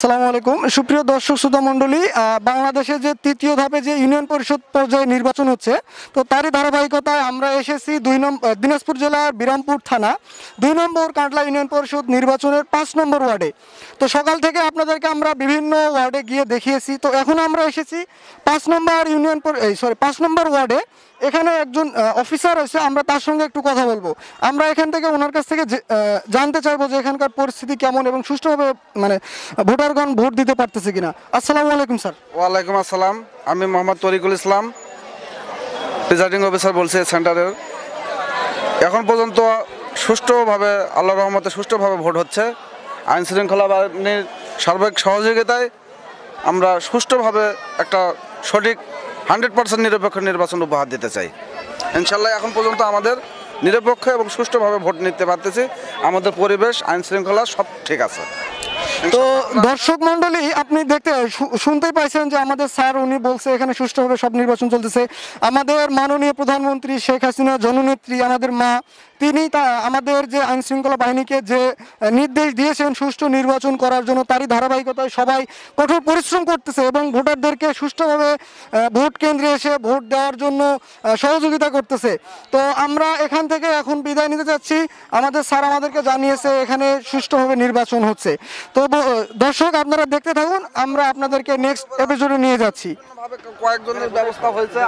আসসালামু আলাইকুম সুপ্রিয় দর্শক শ্রোতা মণ্ডলী, বাংলাদেশে যে তৃতীয় ধাপে যে ইউনিয়ন পরিষদ পর্যায়ে নির্বাচন হচ্ছে, তো তারই ধারাবাহিকতায় আমরা এসেছি দিনাজপুর জেলার বিরামপুর থানা 2 নম্বর কাটলা ইউনিয়ন পরিষদ নির্বাচনের 5 নম্বর ওয়ার্ডে। তো সকাল থেকে আপনাদেরকে আমরা বিভিন্ন ওয়ার্ডে গিয়ে দেখিয়েছি। তো এখন আমরা এসেছি 5 নম্বর ওয়ার্ডে। এখানে একজন অফিসার আছে, আমরা তার সঙ্গে একটু কথা বলবো। আমরা এখান থেকে ওনার কাছ থেকে জানতে চাইবো যে এখানকার পরিস্থিতি কেমন এবং সুষ্ঠুভাবে ভোটারগণ ভোট দিতে পারতেছে কিনা। আসসালামু আলাইকুম স্যার। ওয়ালাইকুম আসসালাম। আমি মোহাম্মদ তরিকুল ইসলাম, প্রিজাইডিং অফিসার বলছি সেন্টারের। এখন পর্যন্ত সুষ্ঠুভাবে, আল্লাহর রহমতে সুষ্ঠুভাবে ভোট হচ্ছে। আইন শৃঙ্খলা বাহিনীর সার্বিক সহযোগিতায় আমরা সুষ্ঠুভাবে একটা সঠিক 100% নিরপেক্ষ নির্বাচন উপহার দিতে চাই। ইনশাল্লাহ এখন পর্যন্ত আমাদের নিরপেক্ষ এবং সুষ্ঠুভাবে ভোট নিতে পারতেছি। আমাদের পরিবেশ, আইন শৃঙ্খলা সব ঠিক আছে। তো দর্শক মন্ডলী, আপনি শুনতেই পাইছেন যে আমাদের স্যার উনি বলছে এখানে সুষ্ঠুভাবে সব নির্বাচন চলতেছে। আমাদের মাননীয় প্রধানমন্ত্রী শেখ হাসিনা জননেত্রী, আমাদের মা, তিনি আমাদের যে আইন শৃঙ্খলা বাহিনীকে যে নির্দেশ দিয়েছেন সুষ্ঠু নির্বাচন করার জন্য, তারই ধারাবাহিকতায় সবাই কঠোর পরিশ্রম করতেছে এবং ভোটারদেরকে সুষ্ঠুভাবে ভোট কেন্দ্রে এসে ভোট দেওয়ার জন্য সহযোগিতা করতেছে। তো আমরা এখান থেকে এখন বিদায় নিতে যাচ্ছি। আমাদের স্যার আমাদেরকে জানিয়েছে এখানে সুষ্ঠুভাবে নির্বাচন হচ্ছে। তো দর্শক আপনারা দেখতে থাকুন, আমরা আপনাদেরকে নেক্সট এপিসোডে নিয়ে যাচ্ছি। কয়েকজনের ব্যবস্থা হয়েছে।